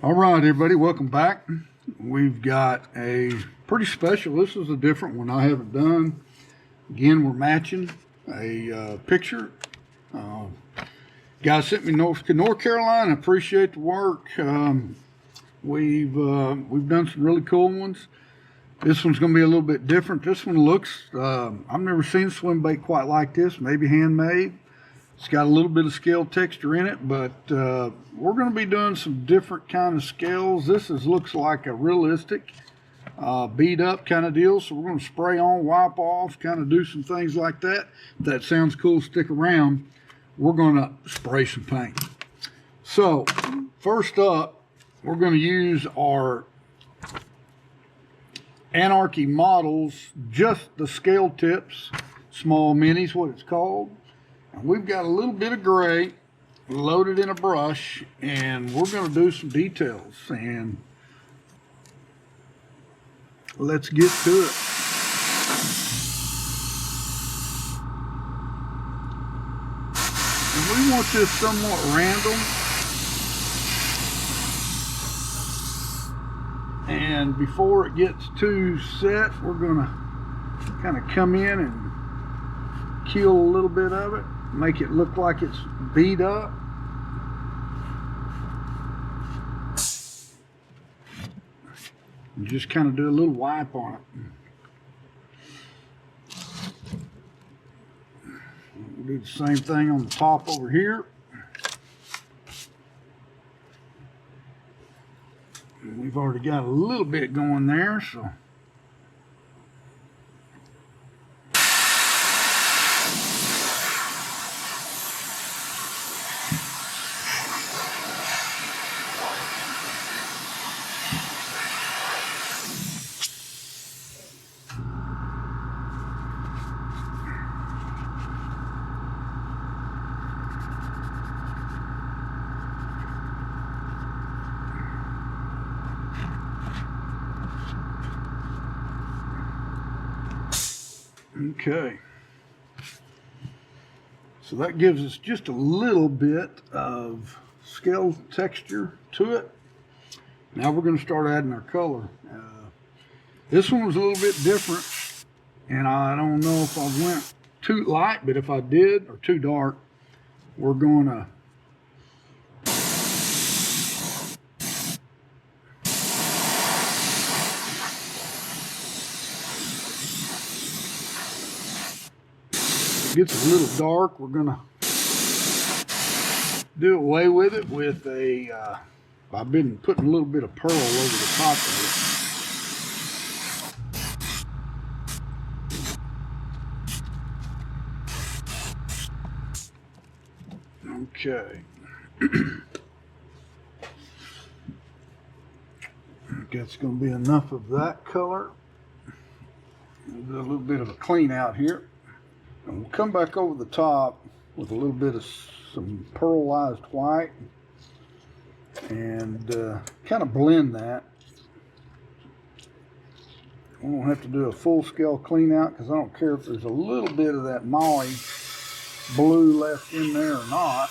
All right, everybody, welcome back. We've got a pretty special. This is a different one I haven't done. Again, we're matching a picture. Guy sent me North Carolina. Appreciate the work. We've done some really cool ones. This one's going to be a little bit different. This one looks, I've never seen a swim bait quite like this, maybe handmade. It's got a little bit of scale texture in it, but we're going to be doing some different kind of scales. This looks like a realistic beat up kind of deal. So we're going to spray on, wipe off, kind of do some things like that. If that sounds cool, stick around. We're going to spray some paint. So first up, we're going to use our Anarchy models, just the scale tips, small minis, what it's called. And we've got a little bit of gray loaded in a brush, and we're going to do some details, and let's get to it. And we want this somewhat random, and before it gets too set, we're going to kind of come in and kill a little bit of it, make it look like it's beat up. And just kind of do a little wipe on it. We'll do the same thing on the top over here. And we've already got a little bit going there, so okay, so that gives us just a little bit of scale texture to it. Now we're going to start adding our color. This one was a little bit different, and I don't know if I went too light, but if I did, or too dark, we're going to gets a little dark, we're gonna do away with it with a I've been putting a little bit of pearl over the top of it. Okay. I think that's going to be enough of that color. We'll do a little bit of a clean out here. And we'll come back over the top with a little bit of some pearlized white and kind of blend that. We won't have to do a full scale clean out because I don't care if there's a little bit of that MAUI blue left in there or not.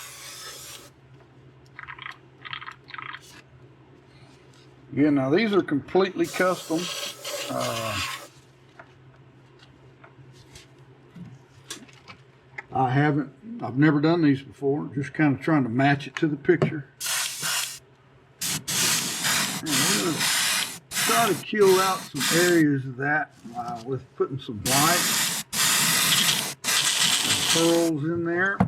Again, now these are completely custom. I've never done these before, just kind of trying to match it to the picture. And we're going to try to kill out some areas of that with putting some white and pearls in there.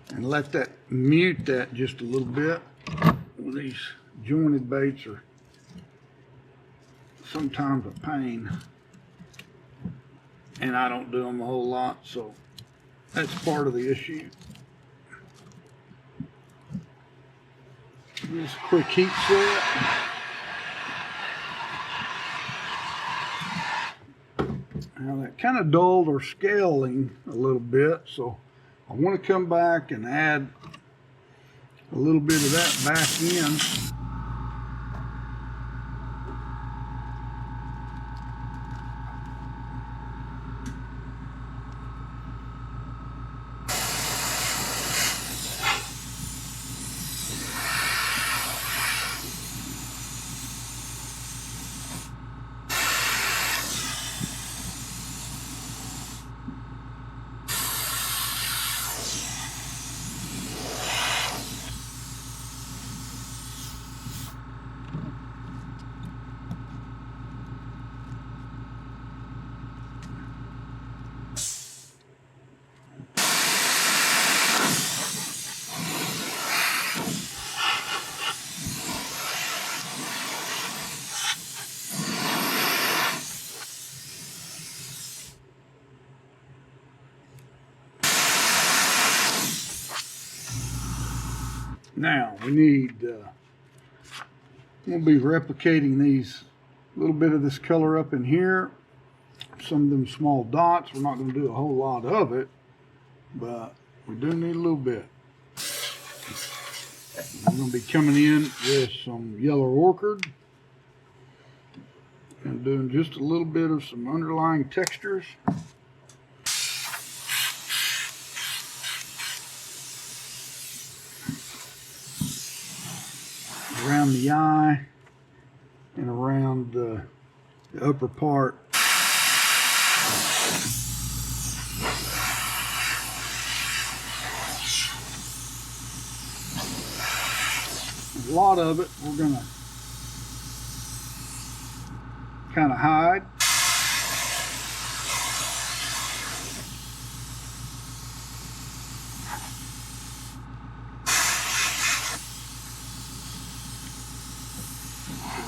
And let that mute that just a little bit. These jointed baits are sometimes a pain. And I don't do them a whole lot, so that's part of the issue. Just a quick heat set. Now that kind of dulled our scaling a little bit, so I want to come back and add a little bit of that back in. Now we need, we'll be replicating these, a little bit of this color up in here, some of them small dots. We're not going to do a whole lot of it, but we do need a little bit. We're going to be coming in with some yellow orchid and doing just a little bit of some underlying textures. Around the eye and around the upper part. A lot of it we're going to kind of hide.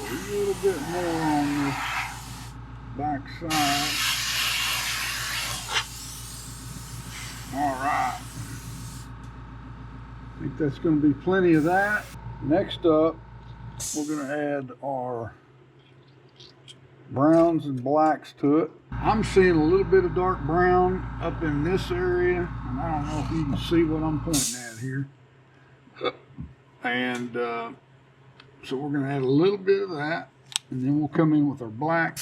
A little bit more on this back side. All right. I think that's going to be plenty of that. Next up, we're going to add our browns and blacks to it. I'm seeing a little bit of dark brown up in this area, and I don't know if you can see what I'm pointing at here. And so we're going to add a little bit of that, and then we'll come in with our black.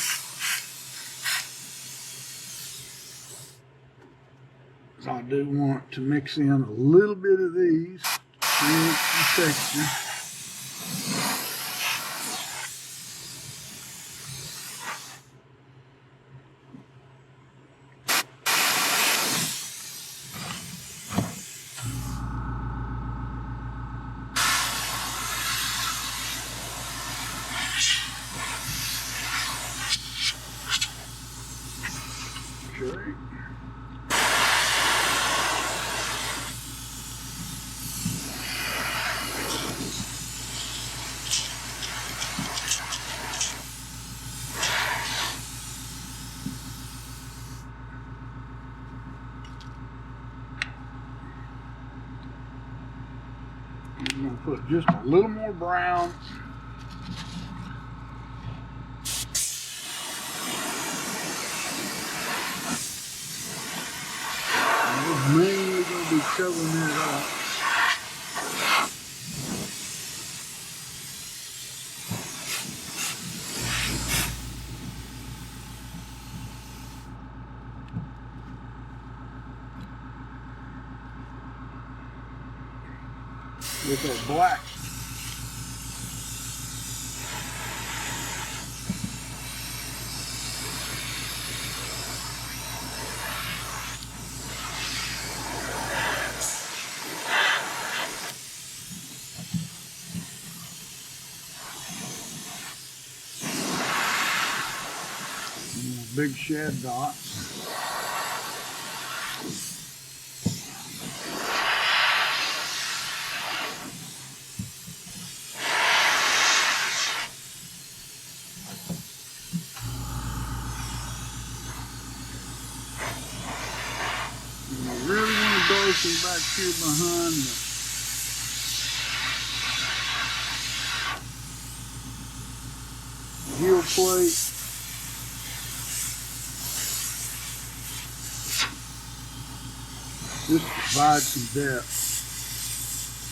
So I do want to mix in a little bit of these to create some texture. Okay. I'm going to put just a little more brown. I'm mainly going to be covering that up. With our black. Big shed dots. And I really want to darken back here behind the heel plate. Just provide some depth,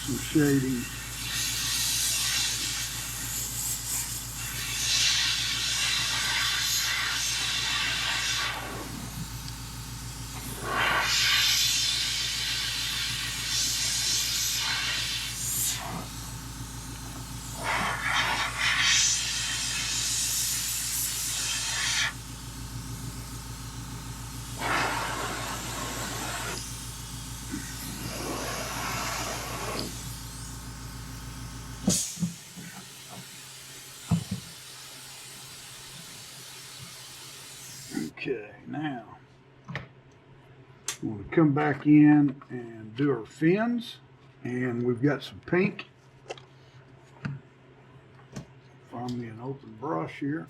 some shading. Okay, now we're going to come back in and do our fins, and we've got some pink. Find me an open brush here.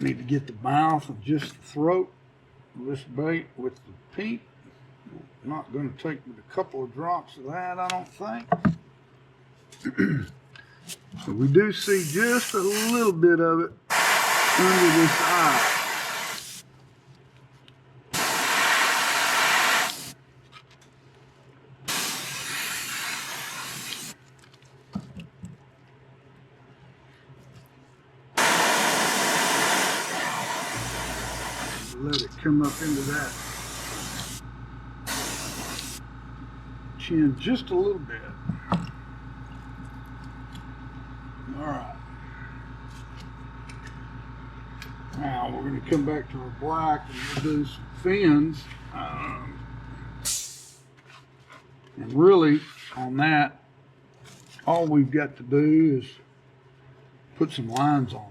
Need to get the mouth and just the throat of this bait with the pink. Not going to take a couple of drops of that, I don't think. So we do see just a little bit of it under this eye. Let it come up into that chin just a little bit. All right. Now we're going to come back to our black and we'll do some fins. And really on that, all we've got to do is put some lines on.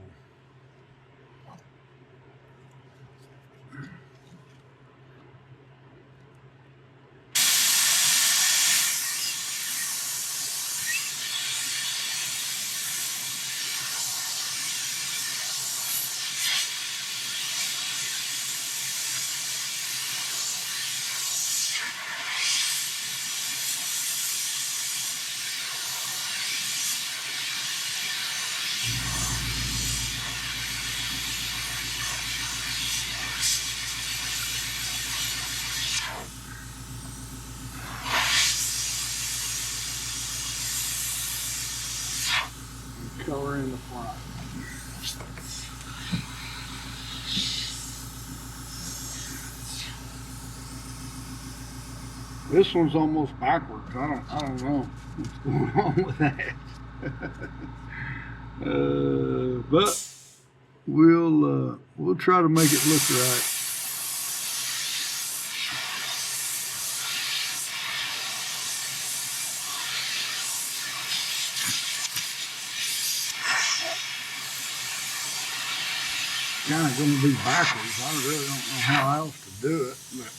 Color in the front. This one's almost backwards. I don't know what's going on with that. But we'll try to make it look right. Kind of going to be backwards. I really don't know how else to do it, but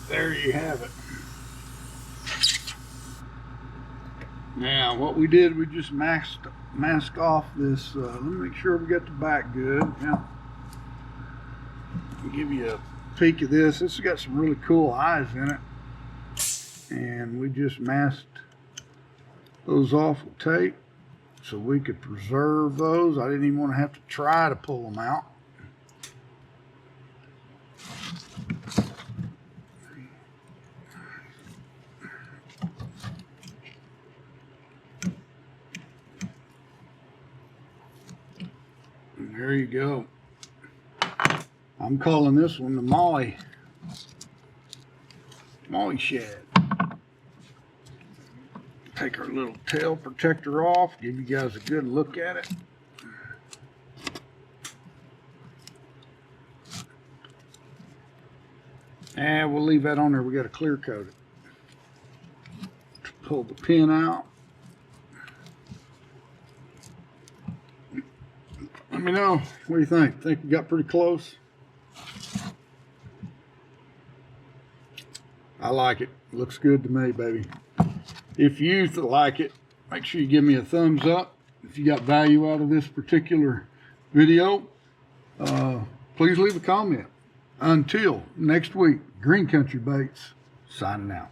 there you have it. Now what we did, we just mask off this. Let me make sure we got the back good. Now, I'll give you a peek of this. This has got some really cool eyes in it. And we just masked those off with tape so we could preserve those. I didn't even want to have to try to pull them out. And there you go. I'm calling this one the MAUI shad. Take our little tail protector off, give you guys a good look at it. And we'll leave that on there. We got to clear coat it. Pull the pin out. Let me know. What do you think? Think we got pretty close? I like it. Looks good to me, baby. If you like it, make sure you give me a thumbs up. If you got value out of this particular video, please leave a comment. Until next week, Green Country Baits signing out.